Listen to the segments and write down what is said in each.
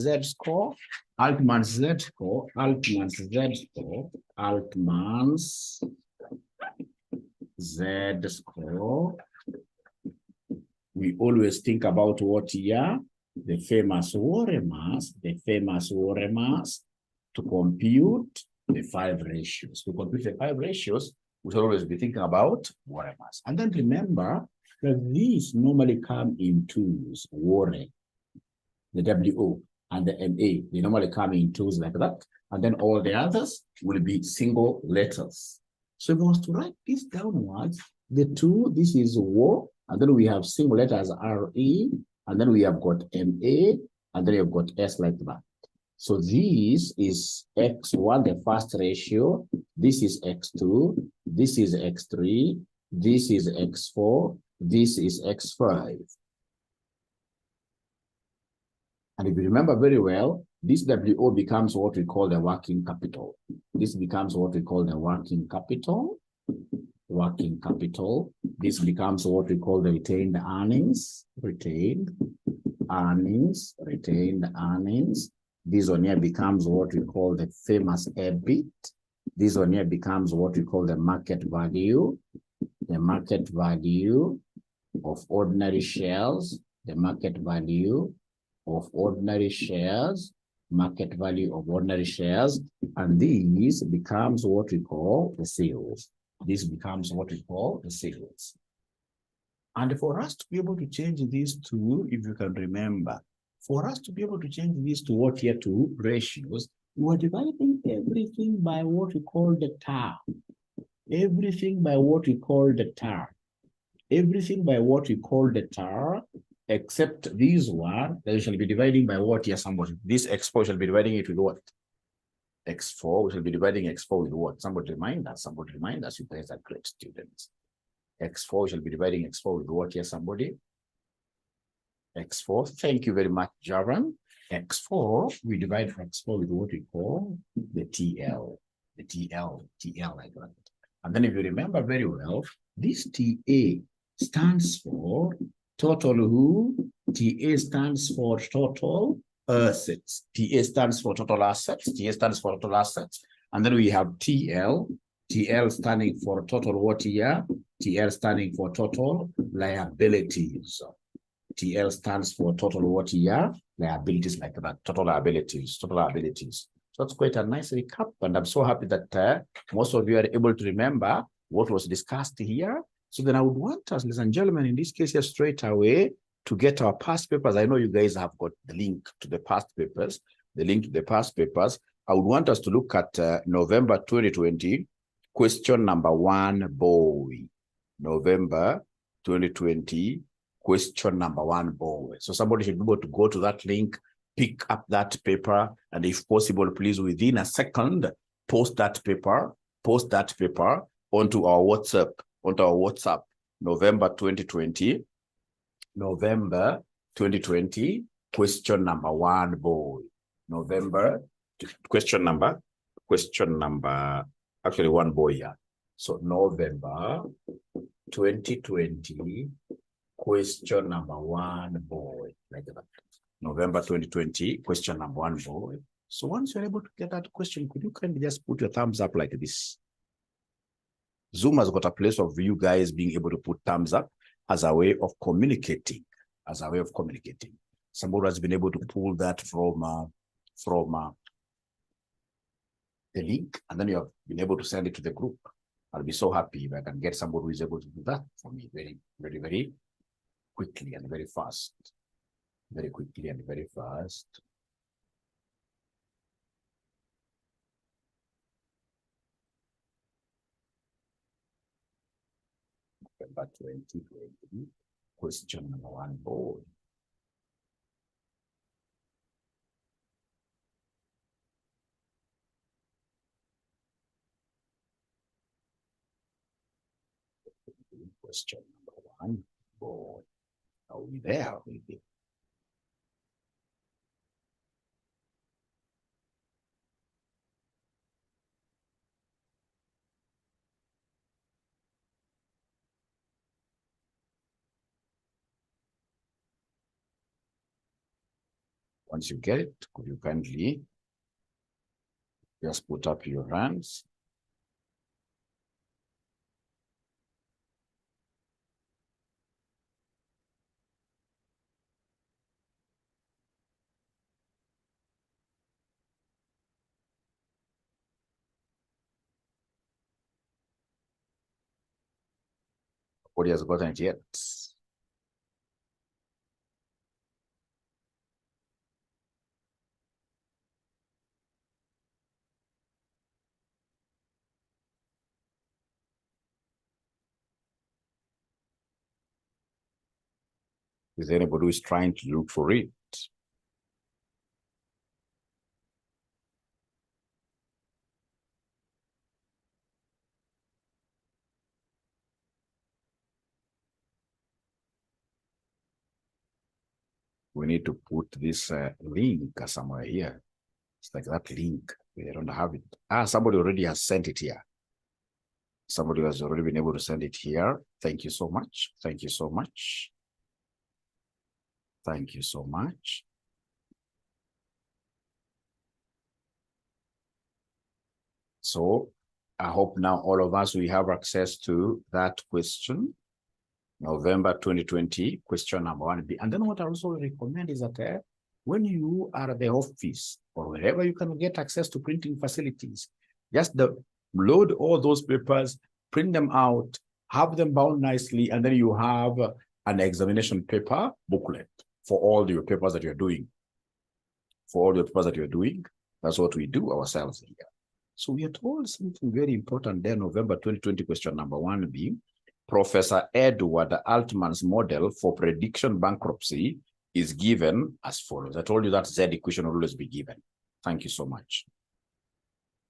Z score, Altman's Z score, Altman's Z score, Altman's Z score. We always think about what here? The famous 𝗲𝗲, to compute the 5 ratios. To compute the 5 ratios, we should always be thinking about 𝗲𝗲. And then remember that these normally come in twos, 𝗲𝗲, the WO and the MA, they normally come in twos like that. And then all the others will be single letters. So if we want to write this downwards, the 2, this is 𝗲, and then we have single letters RE, and then we have got MA, and then you've got S like that. So this is X1, the first ratio. This is X2. This is X3. This is X4. This is X5. And if you remember very well, this WO becomes what we call the working capital. This becomes what we call the working capital. Working capital. This becomes what we call the retained earnings. Retained earnings. Retained earnings. This one here becomes what we call the famous EBIT. This one here becomes what we call the market value. The market value of ordinary shares. The market value of ordinary shares. Market value of ordinary shares. And this becomes what we call the sales. This becomes what we call the sales. And for us to be able to change these two, if you can remember, for us to be able to change these to what here to ratios, we are dividing everything by what we call the TAR. Everything by what we call the TAR. Everything by what we call the TAR, except this one, that we shall be dividing by what here somebody. This X4 shall be dividing it with what? X4, we shall be dividing X4 with what? Somebody remind us, you guys are great students. X4 shall be dividing X4 with what here, somebody? X4, thank you very much, Javan. X4, we divide X4 with what we call the TL. The TL like that. And then if you remember very well, this TA stands for total who? TA stands for total assets. TA stands for total assets. TA stands for total assets. And then we have TL. TL standing for total what here? TL standing for total liabilities. TL stands for total what here? Liabilities like that. Total liabilities. Total liabilities. So that's quite a nice recap. And I'm so happy that most of you are able to remember what was discussed here. So then I would want us, ladies and gentlemen, in this case here straight away, to get our past papers. I know you guys have got the link to the past papers, the link to the past papers. I would want us to look at November 2020, question number 1, boy. November 2020, question number 1, boy. So somebody should be able to go to that link, pick up that paper, and if possible, please, within a second, post that paper onto our WhatsApp, November 2020, question number 1, boy. November, question number, actually 1 boy here. So November 2020, question number 1, boy, like that. November 2020, question number 1, boy. So once you're able to get that question, could you kindly just put your thumbs up like this? Zoom has got a place of you guys being able to put thumbs up as a way of communicating, Somebody has been able to pull that from the link, and then you have been able to send it to the group. I'll be so happy if I can get somebody who is able to do that for me very, very, very quickly and very fast. Very quickly and very fast. November 2020, question number 1, board. Question number 1, board. Are we there? Once you get it, could you kindly just put up your hands? Nobody has gotten it yet. Is there anybody who is trying to look for it? We need to put this link somewhere here. It's like that link. We don't have it. Ah, somebody already has sent it here. Somebody has already been able to send it here. Thank you so much. Thank you so much. Thank you so much. So I hope now all of us, we have access to that question. November 2020, question number 1B. And then what I also recommend is that when you are at the office or wherever you can get access to printing facilities, just load all those papers, print them out, have them bound nicely, and then you have an examination paper booklet for all your papers that you're doing. For all the papers that you're doing, that's what we do ourselves here. So we are told something very important there, November 2020, question number 1B. Professor 𝗷𝗙 Altman's model for prediction bankruptcy is given as follows. I told you that Z equation will always be given. Thank you so much.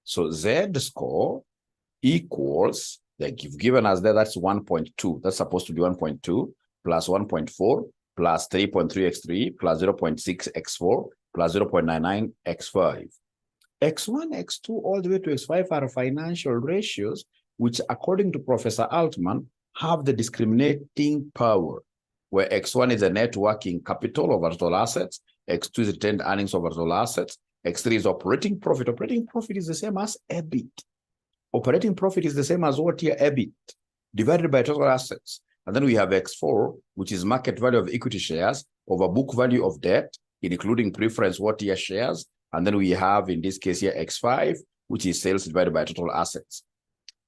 So Z score equals, they've given us there, that's 1.2. That's supposed to be 1.2 plus 1.4 plus 3.3x3 plus 0.6x4 plus 0.99x5. X1, X2, all the way to X5 are financial ratios, which according to Professor Altman, have the discriminating power, where X1 is the net working capital over total assets, X2 is retained earnings over total assets, X3 is operating profit. Operating profit is the same as EBIT. Operating profit is the same as what here, EBIT, divided by total assets. And then we have X4, which is market value of equity shares over book value of debt, including preference what year shares. And then we have, in this case here, X5, which is sales divided by total assets.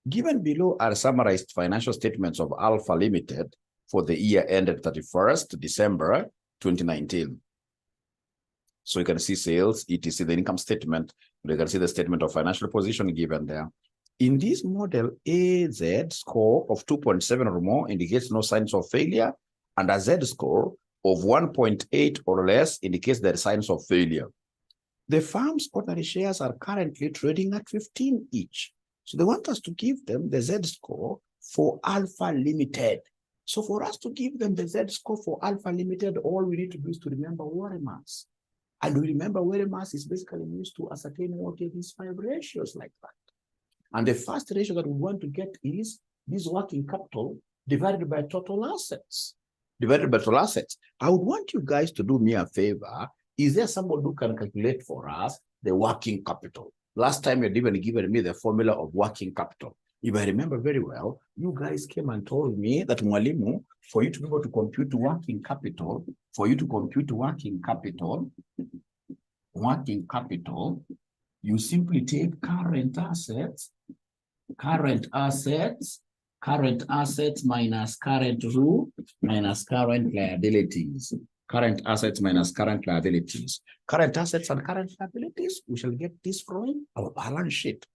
Given below are summarized financial statements of Alpha Limited for the year ended 31st December 2019. So you can see sales, etc., the income statement. You can see the statement of financial position given there. In this model, a Z score of 2.7 or more indicates no signs of failure, and a Z score of 1.8 or less indicates there are signs of failure. The firm's ordinary shares are currently trading at 15 each. So they want us to give them the Z score for Alpha Limited. So for us to give them the Z score for Alpha Limited, all we need to do is to remember worry mass. And we remember worry mass is basically used to ascertain what are these 5 ratios like that. And the first ratio that we want to get is this working capital divided by total assets. Divided by total assets. I would want you guys to do me a favor. Is there someone who can calculate for us the working capital? Last time you had even given me the formula of working capital. If I remember very well, you guys came and told me that Mwalimu, for you to be able to compute working capital, you simply take current assets minus current minus current liabilities. Current assets minus current liabilities. Current assets and current liabilities, we shall get this from our balance sheet.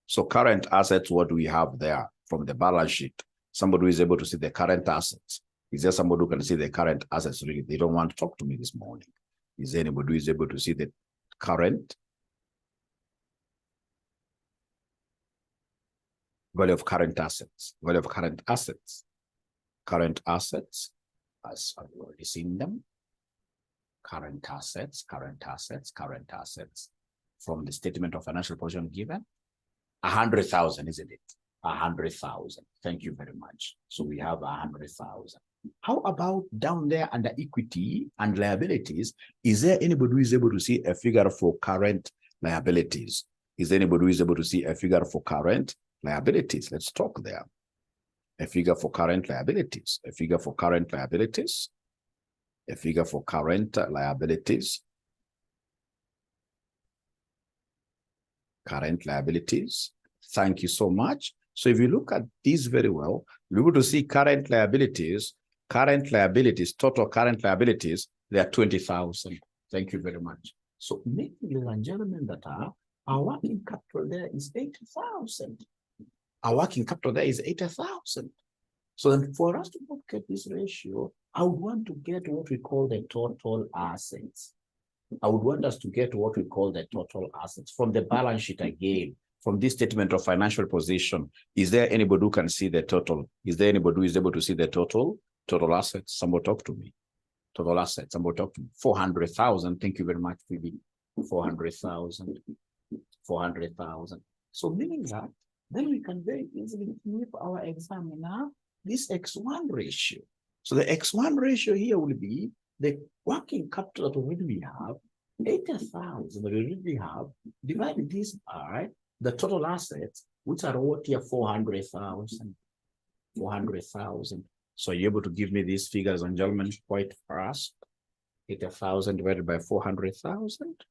So current assets, what do we have there from the balance sheet? Somebody who is able to see the current assets. Is there somebody who can see the current assets? Really, they don't want to talk to me this morning. Is there anybody who is able to see the current value of current assets? Value of current assets. Current assets, as I've already seen them. Current assets. From the statement of financial position given. 100,000, isn't it? 100,000. Thank you very much. So we have 100,000. How about down there under equity and liabilities? Is there anybody who is able to see a figure for current liabilities? Is there anybody who is able to see a figure for current liabilities? Let's talk there. A figure for current liabilities, a figure for current liabilities, a figure for current liabilities, current liabilities. Thank you so much. So if you look at these very well, you're able to see current liabilities, total current liabilities, they are 20,000. Thank you very much. So ladies and gentlemen, that our working capital there is 80,000. Our working capital there is 80,000. So then for us to look at this ratio, I would want to get what we call the total assets. I would want us to get what we call the total assets from the balance sheet again, from this statement of financial position. Is there anybody who can see the total? Is there anybody who is able to see the total assets? Somebody talk to me. Total assets, somebody talk to me. 400,000. Thank you very much, Phoebe. 400,000. 400,000. So meaning that, then we can very easily give our examiner this X1 ratio. So the X1 ratio here will be the working capital that we have, 80,000 that we really have, divided this by the total assets, which are what here, 400,000. 400,000. So you're able to give me these figures, and gentlemen, quite fast. 80,000 divided by 400,000.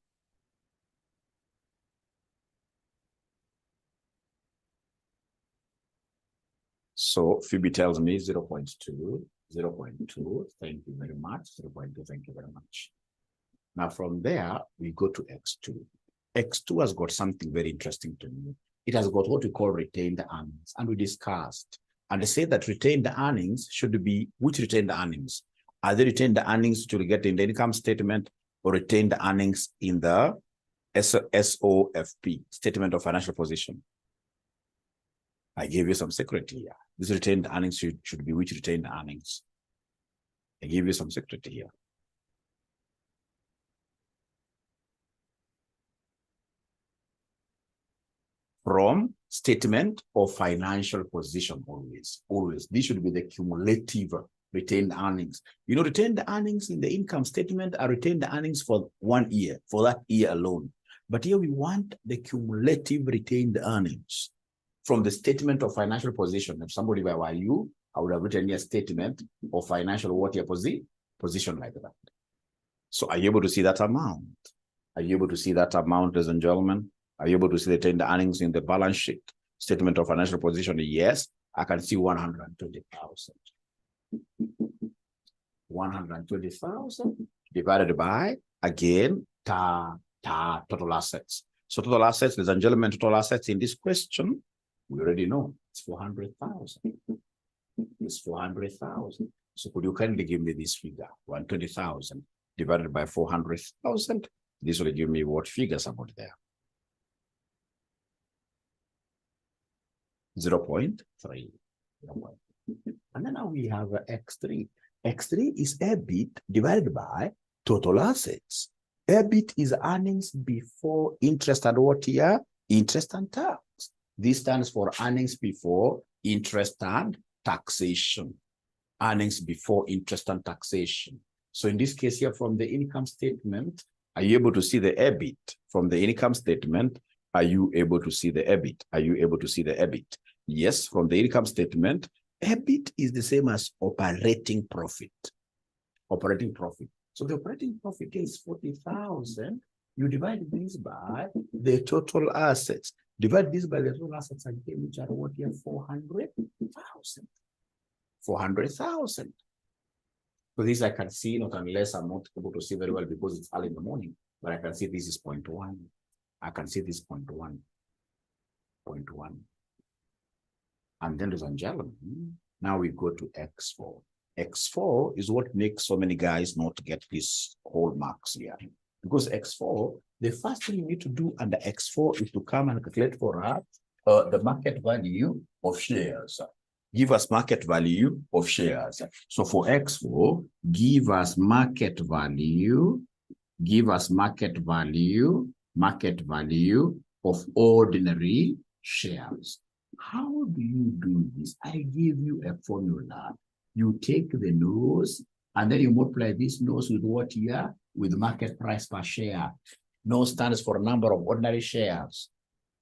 So Phoebe tells me 0.2, 0.2. Thank you very much. 0.2, thank you very much. Now from there, we go to X2. X2 has got something very interesting to me. It has got what we call retained earnings. And we discussed, and they say that retained earnings should be, which retained earnings? Are they retained earnings to get in the income statement, or retained earnings in the SOFP, Statement of Financial Position? I gave you some secret here. This retained earnings should be which retained earnings? I gave you some secret here. From Statement of Financial Position, always. This should be the cumulative retained earnings. You know, retained earnings in the income statement are retained earnings for 1 year, for that year alone. But here we want the cumulative retained earnings from the Statement of Financial Position. If somebody by you, I would have written here Statement of Financial what year position like that. So are you able to see that amount? Are you able to see that amount, ladies and gentlemen? Are you able to see the retained earnings in the balance sheet? Statement of Financial Position? Yes, I can see 120,000. 120,000 divided by, again, total assets. So total assets, ladies and gentlemen, total assets in this question, we already know it's 400,000. It's 400,000. So could you kindly give me this figure? 120,000 divided by 400,000. This will give me what figures about there? 0.3. And then now we have X3. X3 is EBIT divided by total assets. EBIT is earnings before interest and what here? Interest and tax. This stands for earnings before interest and taxation. Earnings before interest and taxation. So in this case here, from the income statement, are you able to see the EBIT? From the income statement, are you able to see the EBIT? Are you able to see the EBIT? Yes, from the income statement, EBIT is the same as operating profit. Operating profit. So the operating profit is 40,000. You divide this by the total assets. Divide this by the total assets again, which are what here? 400,000. 400,000. So this I can see, not unless I'm not able to see very well because it's early in the morning, but I can see this is 0.1. I can see this 0.1. 0.1. And then, ladies and gentlemen, now we go to X4. X4 is what makes so many guys not get these whole marks here. Because X4, the first thing you need to do under X4 is to come and calculate for us the market value of shares. Give us market value of shares. So for X4, give us market value of ordinary shares. How do you do this? I give you a formula. You take the nose, and then you multiply this nose with what here? With market price per share. Nose stands for number of ordinary shares.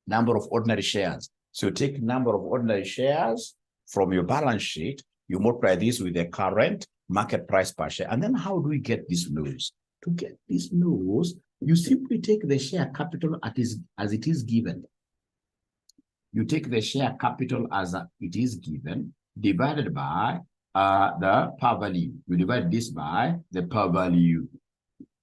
Number of ordinary shares. So you take number of ordinary shares from your balance sheet, you multiply this with the current market price per share. And then how do we get this nose? To get this nose, you simply take the share capital as it is given. You take the share capital as it is given, divided by the par value. You divide this by the par value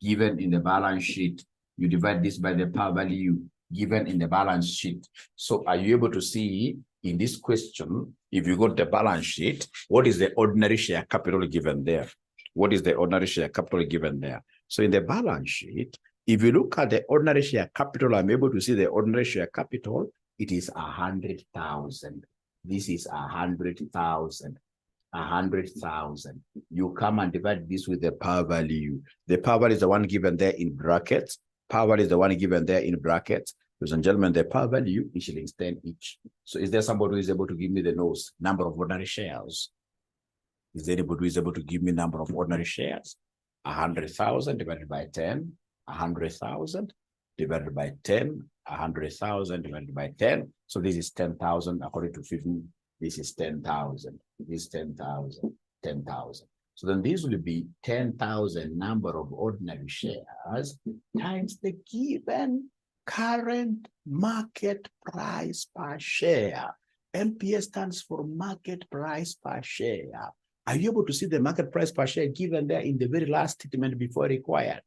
given in the balance sheet. You divide this by the par value given in the balance sheet. So are you able to see in this question, if you go to the balance sheet, what is the ordinary share capital given there? What is the ordinary share capital given there? So in the balance sheet, if you look at the ordinary share capital, I'm able to see the ordinary share capital. It is 100,000. This is 100,000. 100,000. You come and divide this with the par value. The par value is the one given there in brackets. Par value is the one given there in brackets. Ladies and gentlemen, the par value is shillings 10 each. So is there somebody who is able to give me the nose, number of ordinary shares? Is there anybody who is able to give me number of ordinary shares? 100,000 divided by 10, 100,000 divided by 10, 100,000 divided by 10. So this is 10,000 according to 15. This is 10,000. This is 10,000, 10,000. So then this will be 10,000 number of ordinary shares times the given current market price per share. MPS stands for market price per share. Are you able to see the market price per share given there in the very last statement before required?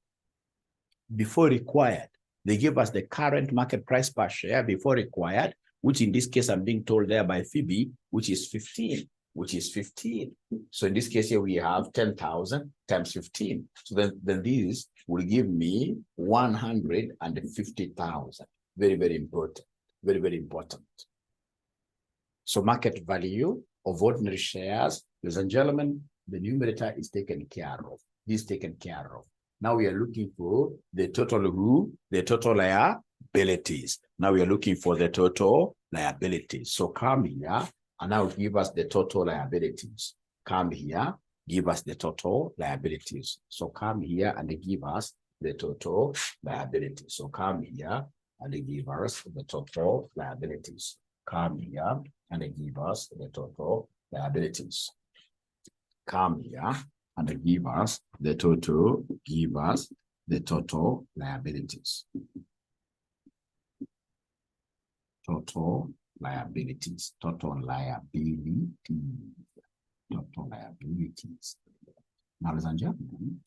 Before required, they give us the current market price per share before required, which in this case I'm being told there by Phoebe, which is 15, which is 15. So in this case here we have 10,000 times 15. So then this will give me 150,000. Very, very important. Very, very important. So market value of ordinary shares, ladies and gentlemen, the numerator is taken care of. This is taken care of. Now we are looking for the total who? The total liabilities. Now we are looking for the total liabilities. So come here and now give us the total liabilities. Come here, give us the total liabilities. So come here and give us the total liabilities. So come here and give us the total liabilities. Come here and give us the total liabilities. Come here and give us the total, liabilities. Total liabilities, total liabilities. Now, ladies and gentlemen,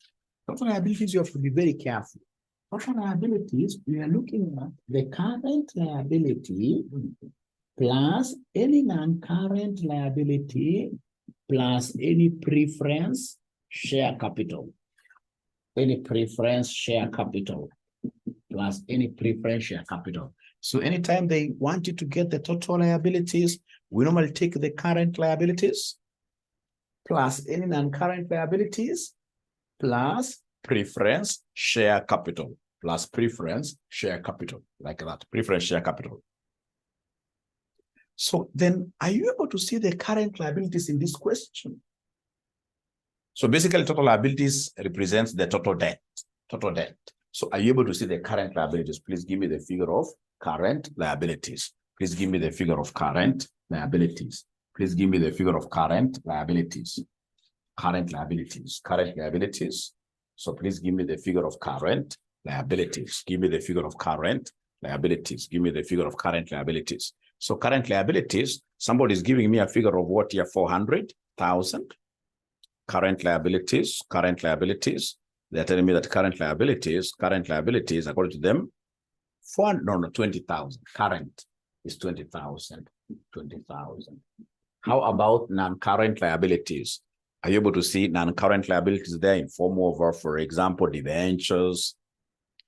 total liabilities, you have to be very careful. Total liabilities, we are looking at the current liability plus any non-current liability plus any preference share capital. Any preference share capital plus any preference share capital. So anytime they want you to get the total liabilities, we normally take the current liabilities plus any non-current liabilities plus preference share capital plus preference share capital, like that, preference share capital. So then are you able to see the current liabilities in this question? So basically total liabilities represents the total debt, So are you able to see the current liabilities? Please give me the figure of current liabilities. Please give me the figure of current liabilities. Please give me the figure of current liabilities. Current liabilities. So please give me the figure of current liabilities. Give me the figure of current liabilities. Give me the figure of current liabilities. So current liabilities, somebody is giving me a figure of what here? 400,000. Current liabilities. They're telling me that current liabilities, according to them, 20,000. Current is 20,000. How about non-current liabilities? Are you able to see non-current liabilities there in form of, for example, debentures,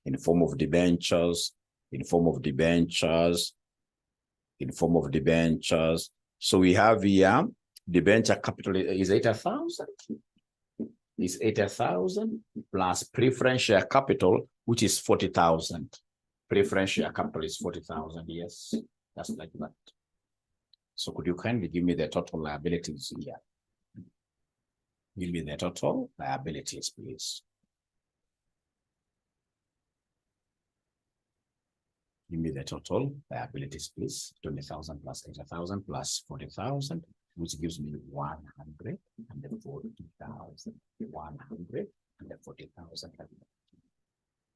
in form of debentures. So we have here, debenture capital is 80,000. Is 80,000 plus preference share capital, which is 40,000. Preference share capital is 40,000. Yes, that's like that. So could you kindly give me the total liabilities here? Give me the total liabilities, please. Give me the total liabilities, please. 20,000 plus 80,000 plus 40,000, which gives me 140,000. 140,000.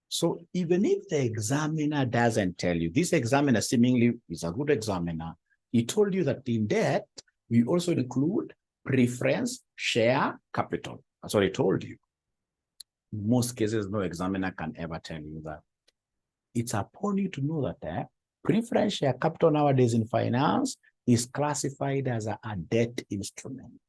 So even if the examiner doesn't tell you, this examiner seemingly is a good examiner. He told you that in debt, we also include preference share capital. That's what he told you. In most cases, no examiner can ever tell you that. It's upon you to know that preference share capital nowadays in finance is classified as a debt instrument.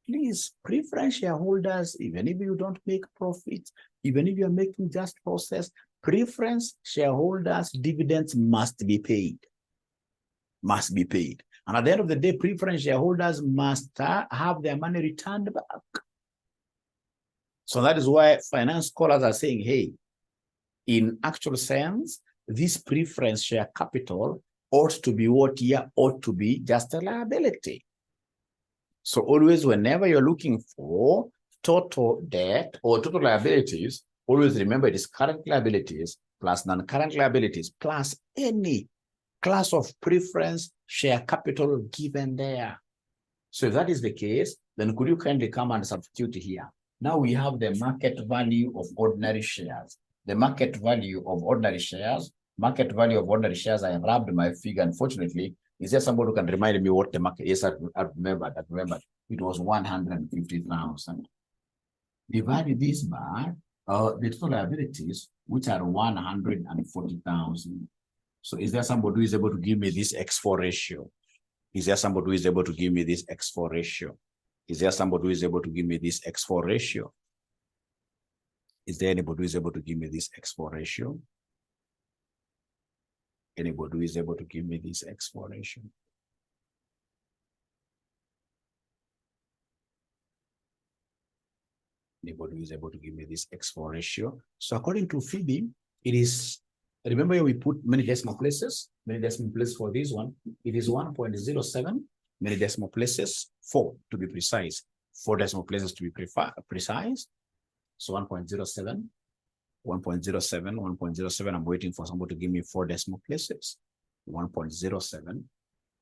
Please, preference shareholders, even if you don't make profits, even if you're making just process, preference shareholders' dividends must be paid. Must be paid. And at the end of the day, preference shareholders must have their money returned back. So that is why finance scholars are saying, hey, in actual sense, this preference share capital ought to be what here ought to be just a liability. So always, whenever you're looking for total debt or total liabilities, always remember it is current liabilities plus non-current liabilities plus any class of preference share capital given there. So if that is the case, then could you kindly come and substitute here? Now we have the market value of ordinary shares. The market value of ordinary shares, I have rubbed my figure, unfortunately. Is there somebody who can remind me what the market is? I remember. It was 150,000. Divide this by the total liabilities, which are 140,000. So is there somebody who is able to give me this X4 ratio? Is there somebody who is able to give me this X4 ratio? Is there somebody who is able to give me this X4 ratio? Is there anybody who is able to give me this X4 ratio? Anybody who is able to give me this X4 ratio? Anybody who is able to give me this X4 ratio? So according to Phoebe, it is, remember we put many decimal places for this one. It is 1.07, many decimal places, 4 to be precise, 4 decimal places to be precise. So 1.07, 1.07, I'm waiting for somebody to give me 4 decimal places. 1.07,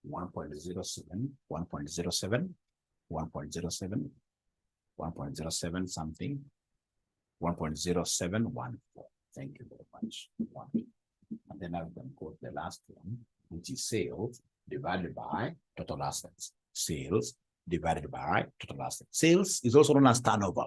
1.07, 1.07, 1.07, 1.07 something, 1.0714. Thank you very much. And then I can quote the last one, which is sales divided by total assets. Sales divided by total assets. Sales is also known as turnover.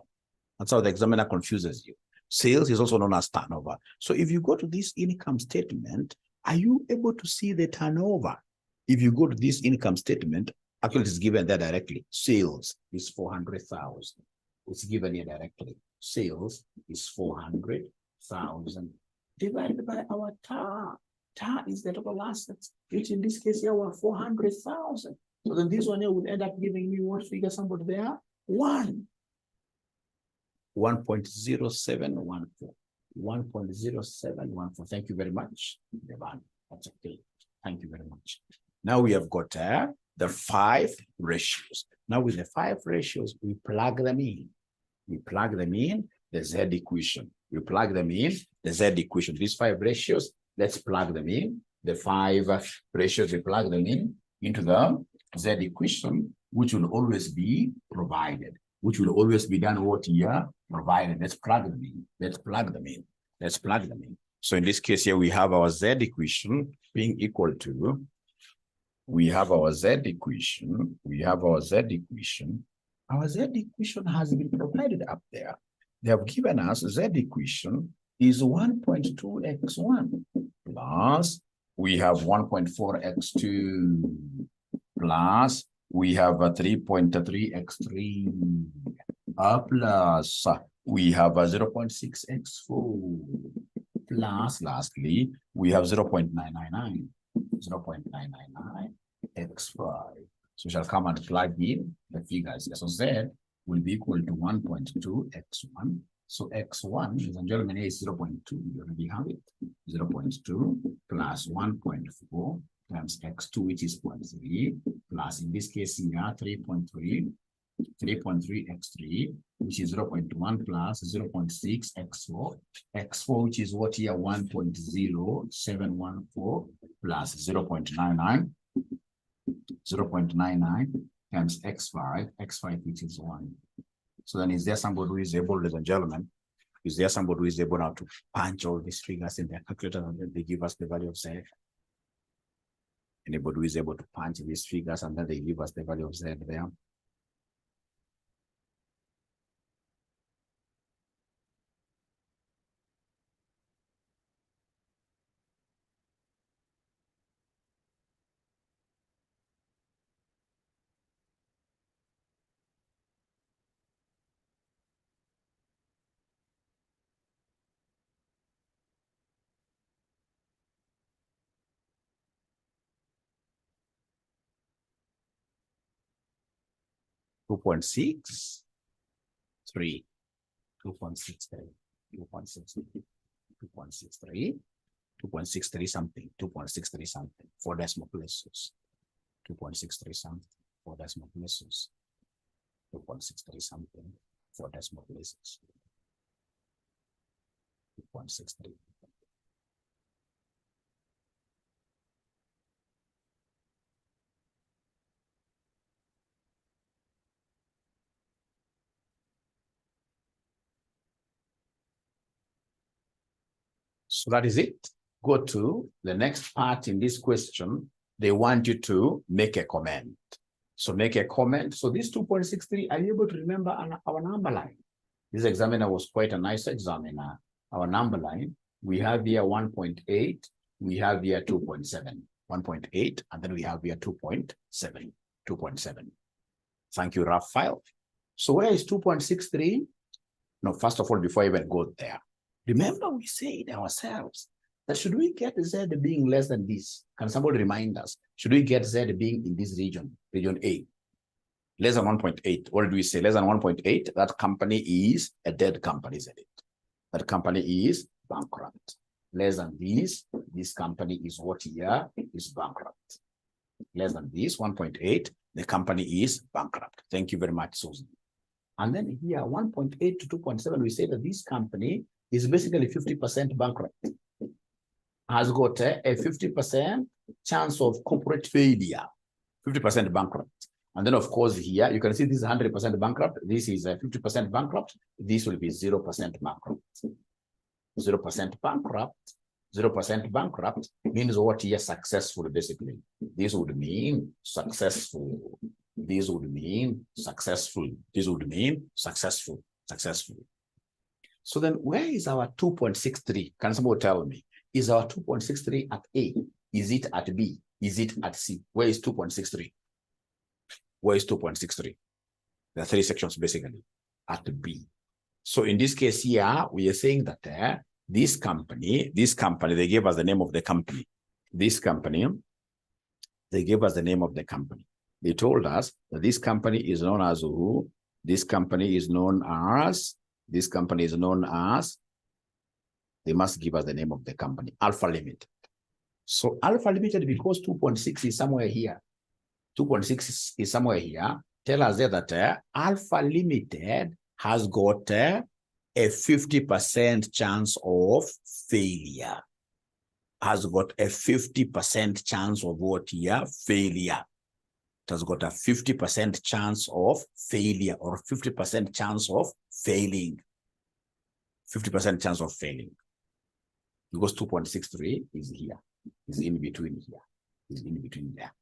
That's how the examiner confuses you. Sales is also known as turnover. So if you go to this income statement, are you able to see the turnover? If you go to this income statement, actually it is given there directly. Sales is 400,000. It's given here directly. Sales is 400,000 divided by our TAR. TAR is the total assets, which in this case here were 400,000. So then this one here would end up giving me what figure somebody there? 1.0714. 1.0714. Thank you very much. That's okay. Thank you very much. Now we have got the 5 ratios. Now with the 5 ratios, we plug them in. We plug them in the Z equation. We plug them in the Z equation. These 5 ratios, let's plug them in. The 5 ratios, we plug them in into the Z equation, which will always be provided. Which will always be done what here provided. Let's plug them in. Let's plug them in. Let's plug them in. So in this case here, we have our Z equation being equal to, we have our Z equation. Our Z equation has been provided up there. They have given us Z equation is 1.2x1 plus we have 1.4x2 plus we have a 3.3x3 plus we have a 0.6x4 plus lastly we have 0.999 x5. So we shall come and plug in the figures. So Z will be equal to 1.2x1. So x1, ladies and gentlemen, is 0.2. You already have it. 0.2 plus 1.4 times x2, which is 0.3, plus in this case here 3.3 3.3x3, which is 0.1 plus 0.6 x4, x4, which is what here, 1.0714 plus 0.99, 0.99 times x5, which is 1. So then is there somebody who is able, ladies and gentlemen, is there somebody who is able now to punch all these figures in their calculator and then they give us the value of Z? Anybody who is able to punch these figures and then they give us the value of Z there? Two point six three, 2.63, 2.63 something, 2.63 something, 4 decimal places, 2.63 something, 4 decimal places, 2.63 something, 4 decimal places, 2.63. So that is it. Go to the next part in this question. They want you to make a comment. So make a comment. So this 2.63, are you able to remember our number line? This examiner was quite a nice examiner. Our number line, we have here 1.8, we have here 2.7, 1.8, and then we have here 2.7, 2.7. Thank you, Raphael. So where is 2.63? No, first of all, before I even go there, remember we said ourselves that should we get Z being less than this? Can somebody remind us? Should we get Z being in this region, region A? Less than 1.8. What did we say? Less than 1.8, that company is a dead company, isn't it? That company is bankrupt. Less than this company is what here is bankrupt. Less than this, 1.8, the company is bankrupt. Thank you very much, Susan. And then here, 1.8 to 2.7, we say that this company is basically 50% bankrupt. Has got a 50% chance of corporate failure, 50% bankrupt. And then, of course, here you can see this is 100% bankrupt. This is a 50% bankrupt. This will be 0% bankrupt. 0% bankrupt. 0% bankrupt means what here? Successful, basically. This would mean successful. This would mean successful. This would mean successful. Successful. So then, where is our 2.63? Can somebody tell me? Is our 2.63 at A? Is it at B? Is it at C? Where is 2.63? Where is 2.63? There are 3 sections basically at B. So in this case here, we are saying that this company, they gave us the name of the company. This company, they gave us the name of the company. They told us that this company is known as who? This company is known as, they must give us the name of the company, Alpha Limited. So Alpha Limited, because 2.6 is somewhere here, 2.6 is somewhere here, tell us there that Alpha Limited has got a 50% chance of failure. Has got a 50% chance of what here? Failure. It has got a 50% chance of failure or 50% chance of failing. 50% chance of failing. Because 2.63 is here, is in between here, is in between there,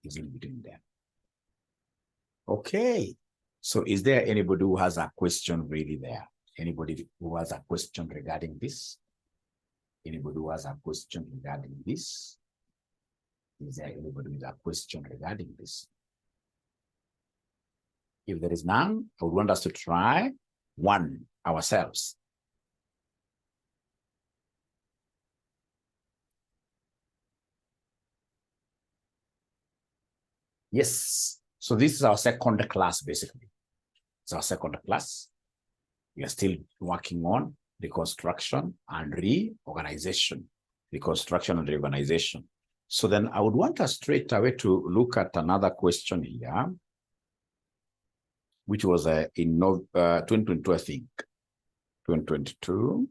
is in between there. Okay, so is there anybody who has a question really there? Anybody who has a question regarding this? Anybody who has a question regarding this? Is there anybody with a question regarding this? If there is none, I would want us to try one ourselves. Yes. So this is our second class, basically. It's our second class. We are still working on reconstruction and reorganization. Reconstruction and reorganization. So then I would want us straight away to look at another question here. which was in 2022, I think. 2022.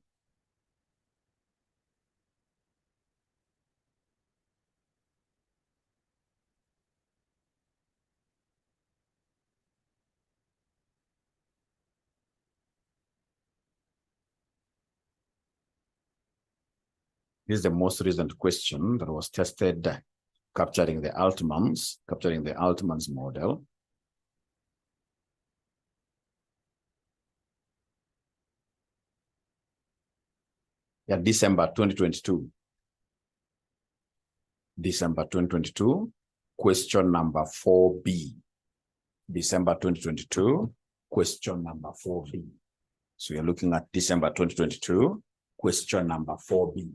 This is the most recent question that was tested, capturing the 値model. Yeah, December 2022. December 2022, question number 4B. December 2022, question number 4B. So you're looking at December 2022, question number 4B.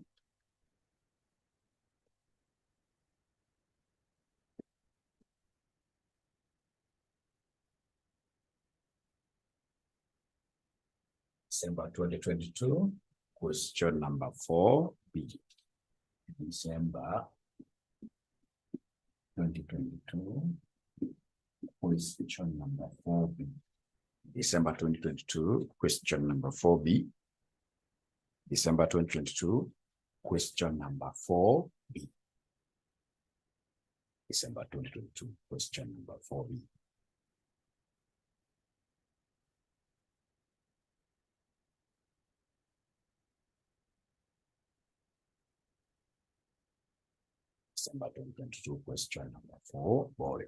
December 2022, question number 4B. December 2022, question number 4B. December 2022, question number 4B. December 2022, question number 4B. December 2022, question number 4B. December 2022, question number 4, boy.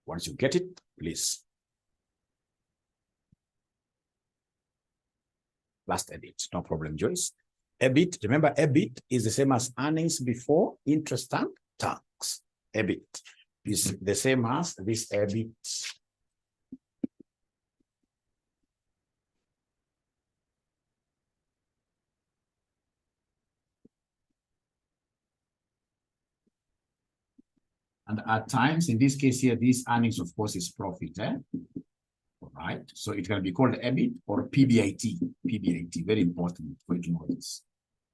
Once you get it, please. Last EBIT, no problem, Joyce. EBIT, remember EBIT is the same as earnings before interest and tax. EBIT is the same as this EBIT. And at times, in this case here, these earnings, of course, is profit. All right. So it can be called EBIT or PBIT. PBIT, very important for you to know this.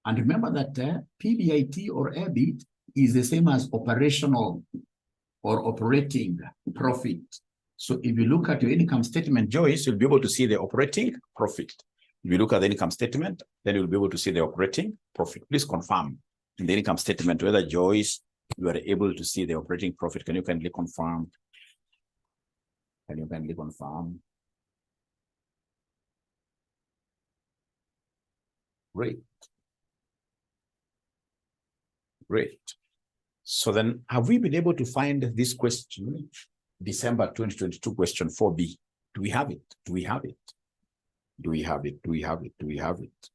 And remember that PBIT or EBIT is the same as operational or operating profit. So if you look at your income statement, Joyce, you'll be able to see the operating profit. If you look at the income statement, then you'll be able to see the operating profit. Please confirm in the income statement whether, Joyce, you are able to see the operating profit. Can you kindly confirm? Can you kindly confirm? Great. Great. So then, have we been able to find this question, December 2022 question 4B? Do we have it? Do we have it? Do we have it? Do we have it? Do we have it?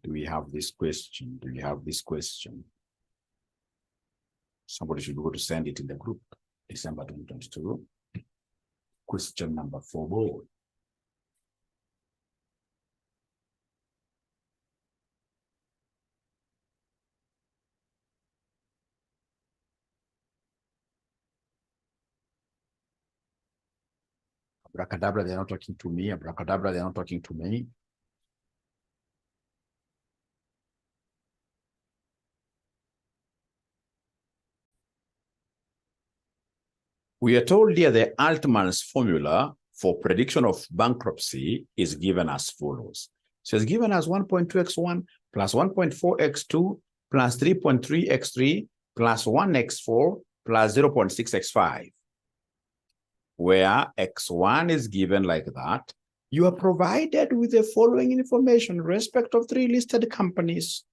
Do we have this question? Do we have this question? Somebody should be able to send it in the group. December 2022. Question number 4, board. Abracadabra, they're not talking to me. Abracadabra, they're not talking to me. We are told here the Altman's formula for prediction of bankruptcy is given as follows. So it's given as 1.2x1 plus 1.4x2 plus 3.3x3 plus 1x4 plus 0.6x5. Where x1 is given like that, you are provided with the following information in respect of 3 listed companies.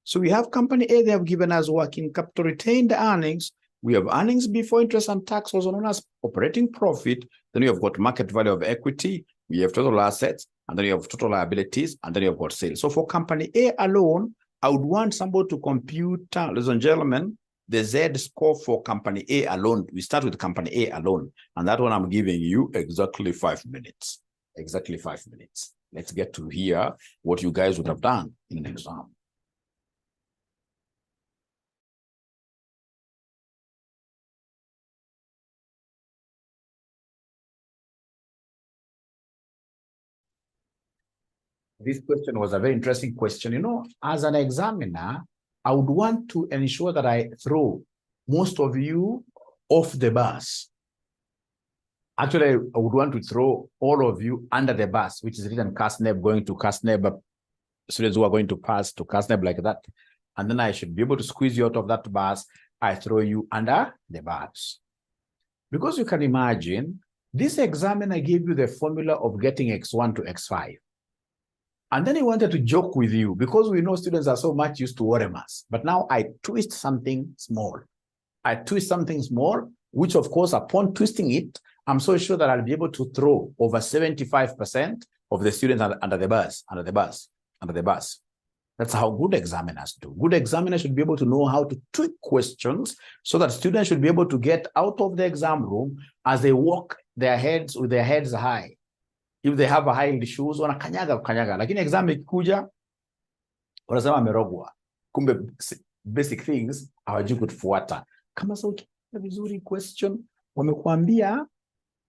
So we have company A, they have given us working capital retained earnings. We have earnings before interest and tax, also known as operating profit. Then we have got market value of equity. We have total assets, and then you have total liabilities, and then you have got sales. So for company A alone, I would want somebody to compute, ladies and gentlemen, the Z score for company A alone. We start with company A alone, and that one I'm giving you exactly 5 minutes. Exactly 5 minutes. Let's get to hear what you guys would have done in an exam. This question was a very interesting question. You know, as an examiner, I would want to ensure that I throw most of you off the bus. Actually, I would want to throw all of you under the bus, which is written 𝗏𝗏 going to 𝗏𝗏, students who are going to pass to 𝗏𝗏 like that. And then I should be able to squeeze you out of that bus. I throw you under the bus. Because you can imagine, this examiner gave you the formula of getting x1 to x5. And then he wanted to joke with you because we know students are so much used to 𝗤𝗏. But now I twist something small. I twist something small, which of course, upon twisting it, I'm so sure that I'll be able to throw over 75% of the students under the bus. That's how good examiners do. Good examiners should be able to know how to tweak questions so that students should be able to get out of the exam room as they walk with their heads high. If they have a high-heeled shoes, wanakanyaga. Lakini exam ikikuja, wanasema amerogwa. Kumbe basic things hawajui kufuata. Kama sauti vizuri question, wamekuambia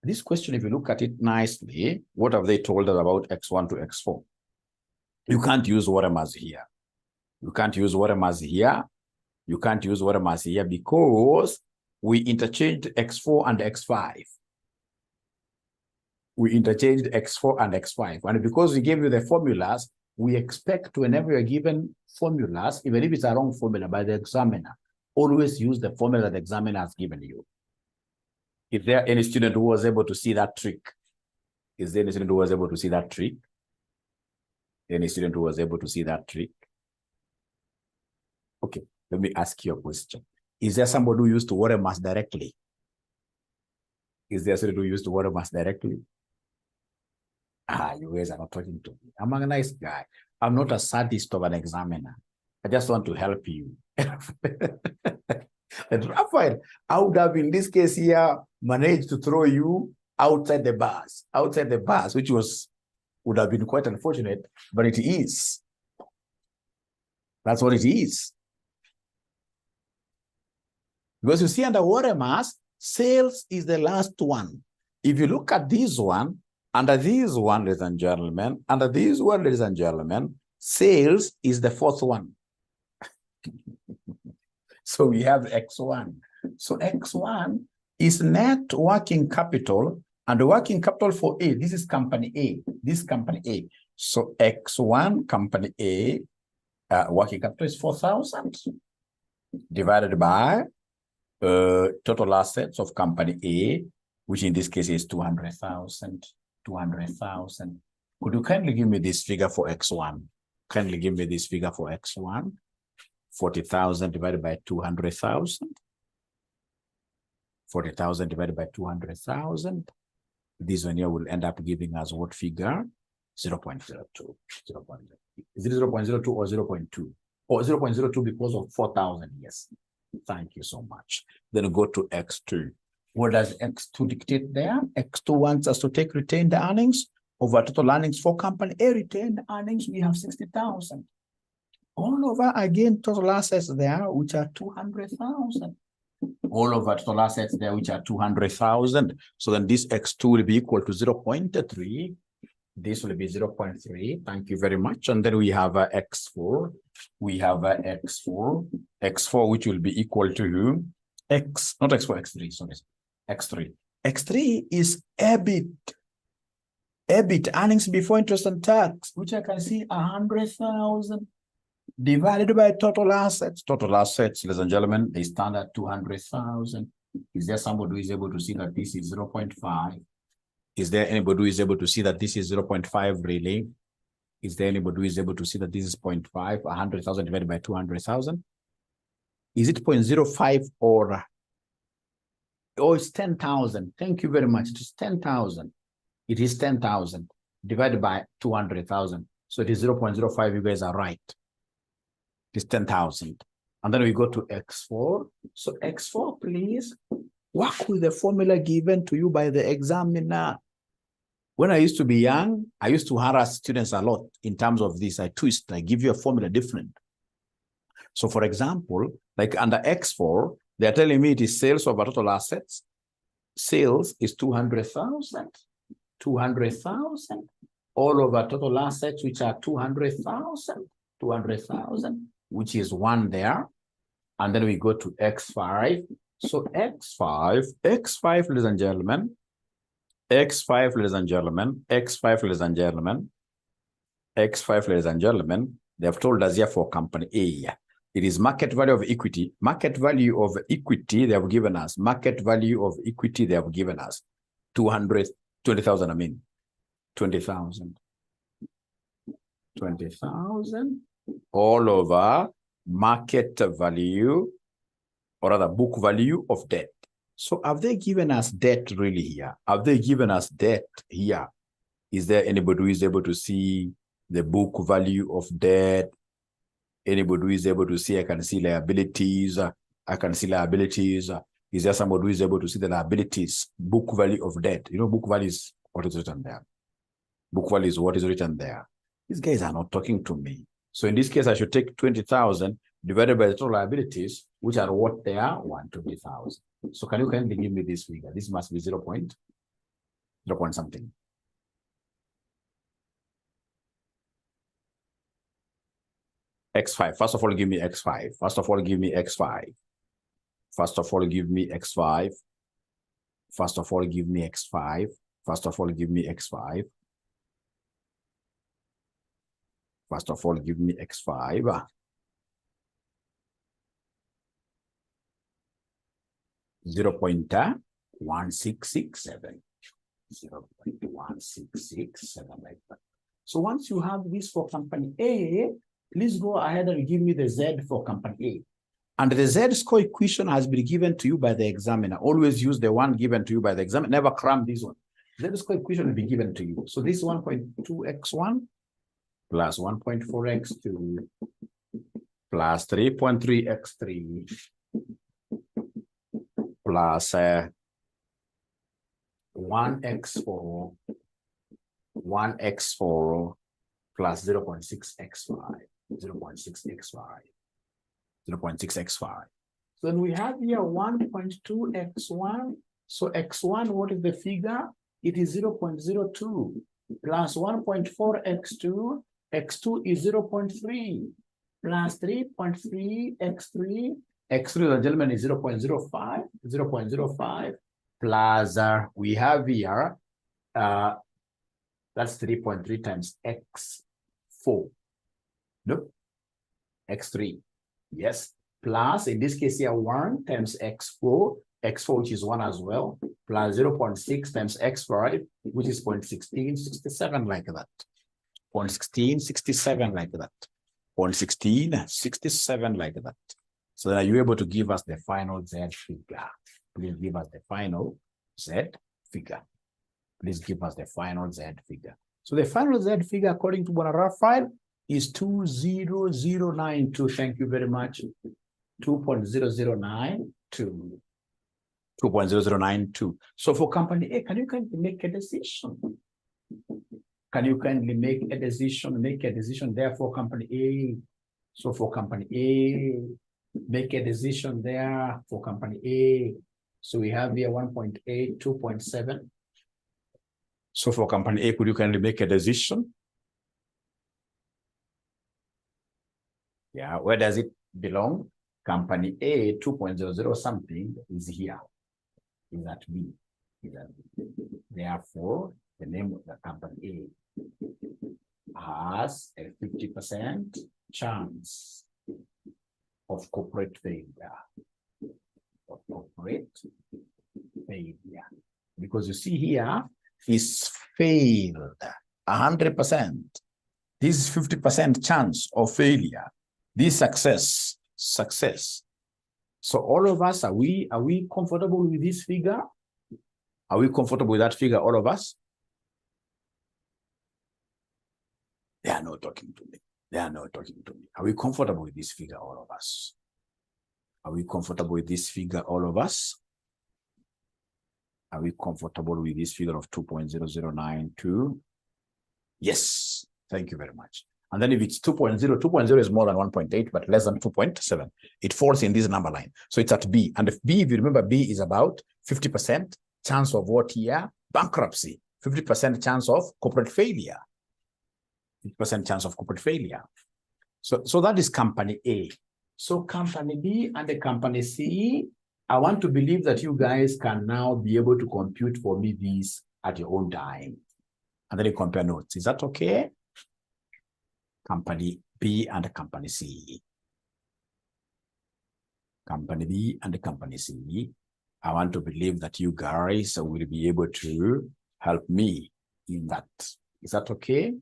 this question, if you look at it nicely, what have they told us about x1 to x4? You can't use 𝗤𝗏 here. You can't use 𝗤𝗏 here. You can't use 𝗤𝗏 here because we interchanged x4 and x5. We interchanged x4 and x5. And because we gave you the formulas, we expect whenever you're given formulas, even if it's a wrong formula by the examiner, always use the formula that the examiner has given you. Is there any student who was able to see that trick? Is there any student who was able to see that trick? Any student who was able to see that trick? Okay, let me ask you a question. Is there somebody who used to 𝗤𝗏 directly? Is there a student who used to 𝗤𝗏 directly? You guys are not talking to me. I'm a nice guy. I'm not a sadist of an examiner. I just want to help you. And Raphael, I would have in this case here managed to throw you outside the bus, which would have been quite unfortunate, but it is. That's what it is. Because you see under 𝗤𝗏, sales is the last one. If you look at this one, under this one, ladies and gentlemen, under this one, ladies and gentlemen, sales is the fourth one. So we have x1. So x1 is net working capital, and the working capital for A, this is company A, this is company A. So x1, company A, working capital is 4,000 divided by total assets of company A, which in this case is 200,000. 200,000. Could you kindly give me this figure for x1? Kindly give me this figure for x1. 40,000 divided by 200,000. 40,000 divided by 200,000. This one here will end up giving us what figure? 0.02. Is it 0.02 or 0.2? Or 0.02 because of 4,000, yes. Thank you so much. Then go to x2. What does x2 dictate there? x2 wants us to take retained earnings over total earnings for company A. Retained earnings, we have 60,000. All over again, total assets there, which are 200,000. All over total assets there, which are 200,000. So then this x2 will be equal to 0.3. This will be 0.3. Thank you very much. And then we have x4. We have x4. X4, which will be equal to not x4, x3, sorry. X3. X3 is EBIT. EBIT, earnings before interest and tax, which I can see 100,000 divided by total assets. Total assets, ladies and gentlemen, they stand at 200,000. Is there somebody who is able to see that this is 0.5? Is there anybody who is able to see that this is 0.5 really? Is there anybody who is able to see that this is 0.5? 100,000 divided by 200,000? Is it 0.05 or it's 10,000? Thank you very much. It is 10,000. It is 10,000 divided by 200,000. So it is 0.05. You guys are right. It is 10,000. And then we go to x4. So x4, please work with the formula given to you by the examiner. When I used to be young, I used to harass students a lot in terms of this. I twist, I give you a formula different. So for example, like under x4, they're telling me it is sales over total assets. Sales is 200,000. 200,000. All over total assets, which are 200,000. 200,000, which is 1 there. And then we go to X5. So X5, ladies and gentlemen, X5, ladies and gentlemen, X5, ladies and gentlemen, X5, ladies and gentlemen, they have told us here for company A. It is market value of equity. Market value of equity they have given us. Market value of equity they have given us. 20,000, I mean. 20,000. 20,000 all over market value, or rather book value of debt. So have they given us debt really here? Have they given us debt here? Is there anybody who is able to see the book value of debt? Anybody who is able to see, I can see liabilities. I can see liabilities. Is there somebody who is able to see the liabilities, book value of debt? You know, book value is what is written there. Book value is what is written there. These guys are not talking to me. So in this case, I should take 20,000 divided by the total liabilities, which are what they are, 120,000. So can you kindly give me this figure? This must be 0 point something. X5. First of all, give me X5. First of all, give me X5. First of all, give me X5. First of all, give me X5. First of all, give me X5. First of all, give me X5. 0.1667. 0.1667 like that. So once you have this for company A, please go ahead and give me the Z for company A. And the Z score equation has been given to you by the examiner. Always use the one given to you by the examiner. Never cram this one. Z score equation will be given to you. So this 1.2x1 plus 1.4x2 plus 3.3x3 plus 1x4 plus 0.6x5, 0.6x5. So then we have here 1.2x1. So x1, what is the figure? It is 0.02 plus 1.4x2. X2 is 0.3 plus 3.3x3. X3, the gentleman, is 0.05, 0.05 plus we have here that's 3.3 times x4. Nope. X3. Yes. Plus, in this case here, 1 times x4, which is 1 as well, plus 0.6 times x5, which is 0.1667 like that. 0.1667 like that. 0.1667 like that. So then are you able to give us the final Z figure? Please give us the final Z figure. Please give us the final Z figure. So the final Z figure, according to Raphael, is 20092. Thank you very much. 2.0092. 2.0092. So for company A, can you kindly make a decision? Can you kindly make a decision? Make a decision there for company A. So for company A, make a decision there for company A. So we have here 1.8, 2.7. So for company A, could you kindly make a decision? Yeah, where does it belong? Company A, 2.00 something is here. Is at B. Is at B. Therefore, the name of the company A has a 50% chance of corporate failure. Of corporate failure. Because you see here, is failed 100%. This is 50% chance of failure. This success. So all of us, are we comfortable with this figure? Are we comfortable with that figure, all of us? They are not talking to me. They are not talking to me. Are we comfortable with this figure, all of us? Are we comfortable with this figure, all of us? Are we comfortable with this figure of 2.0092? Yes. Thank you very much. And then if it's 2.0, 2.0 is more than 1.8, but less than 2.7. It falls in this number line. So it's at B. And if B, if you remember, B is about 50% chance of what here? Bankruptcy. 50% chance of corporate failure. 50% chance of corporate failure. So that is company A. So company B and the company C, I want to believe that you guys can now be able to compute for me these at your own time. And then you compare notes. Is that okay? Company B and the company C. Company B and the company C. I want to believe that you guys will be able to help me in that. Is that okay?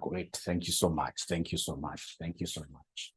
Great. Thank you so much. Thank you so much. Thank you so much.